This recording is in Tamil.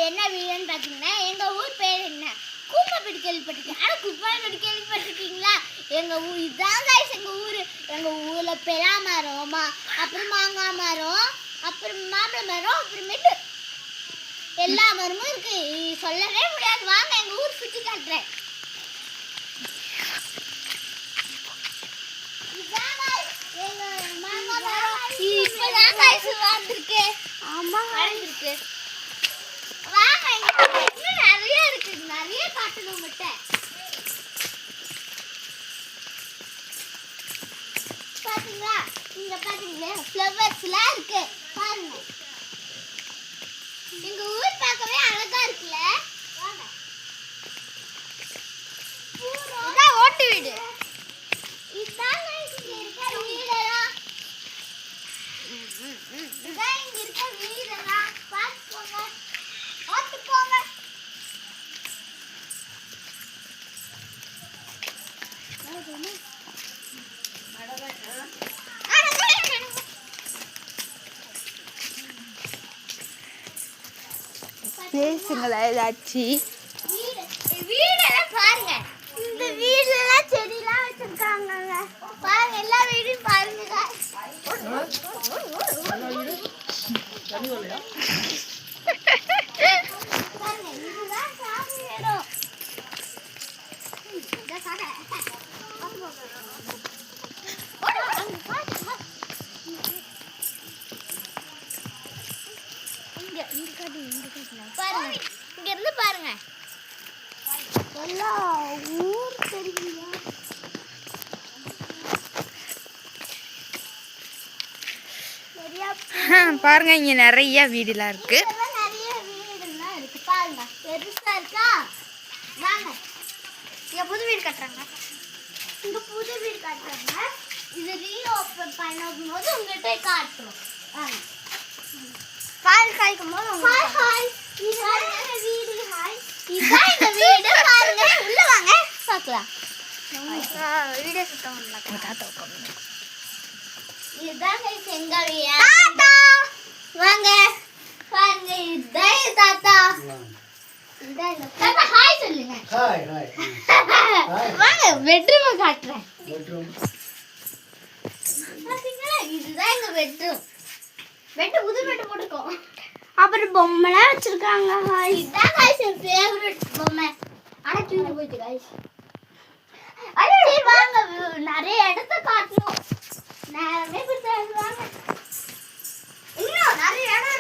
என்ன வீடுன்னு பார்த்தீங்கன்னா எங்கள் ஊர் பேர் என்ன கூப்பப்பட்டி கேள்விப்பட்டிருக்கேன். ஆனால் குப்பாப்பட்டி கேள்விப்பட்டிருக்கீங்களா? எங்கள் ஊர் இதுதான் கைஸ் எங்கள் ஊர். எங்கள் ஊரில் பெலா மரம், அப்புறம் மாங்காய் மரம், அப்புறம் மாம்பழ மரம், அப்புறமேட்டு எல்லா மரமும் இருக்கு. சொல்லவே முடியாது. வாங்க எங்கள் ஊர் சுற்றி காட்டுறேன். இப்பதான் கைஸ் வந்திருக்கு. ஆமா வந்திருக்கு. வாங்க இன்னும் நிறைய இருக்கு. நிறைய காட்டணும் மட்டும். பாத்தீங்களா? இங்க பாத்தீங்களா ஃப்ளவர்ஸ்லாம் இருக்கு. பாருங்க. எங்க ஊர் பார்க்கவே அழகா இருக்குல்ல? வாங்க. பூரா ஓட்டு வீடு. இதான் இங்க இருக்க வீடெல்லாம். இதான் இங்க இருக்க வீடெல்லாம். பாத்துக்கோங்க. ஓட்டுக்கோங்க. பேசுங்களா ஏதாச்சும்? வீடெல்லாம் பாருங்க. இந்த வீடெல்லாம் செடிலாம் வச்சிருக்காங்க. பாருங்க எல்லா வீடும் பாருங்க. இதுதான் சாமி இடம். பாருங்க இங்க இருந்து பாருங்க எல்லா ஊர் தெரியுங்க. பாருங்க இங்க நிறைய வீடுலாம் இருக்கு. நிறைய வீடுலாம் இருக்கு. பாருங்க பெருசா இருக்கா? வாங்க. இங்க புது வீடு கட்டுறாங்க. இங்க புது வீடு கட்டுறாங்க. இது ரீஓபன் பண்ணும்போது உங்ககிட்ட காட்டுறோம். வாங்க. பால் காய்க்கும் போது ஹாய் ஹாய். இதுதான் எங்க வீடு. ஹாய். இதுதான் எங்க வீடு. பாருங்க உள்ள வாங்க பார்க்கலாம். வீடியோ சுத்தம் பண்ணலாம். தாத்தா உட்காந்து. இதுதான் எங்க வீடு. தாத்தா வாங்க. பாருங்க இதுதான் தாத்தா. தாத்தா ஹாய் சொல்லுங்க. Hi hi. வாங்க பெட்ரூம் காட்டுறேன். பெட்ரூம். பாத்தீங்களா? இதுதான் எங்க பெட்ரூம். பெட் புது பெட் போட்டுக்கோம். அப்புறம் பொம்மைலாம் வச்சிருக்காங்க. இதுதான் गाइस என் ஃபேவரட் பொம்மை. ஆனா தூக்கி போயிடுச்சு गाइस. சரி வாங்க நிறைய இடத்த காட்டணும். நேரமே கொடுத்தாங்க. வாங்க. இன்னும் நிறைய இடம்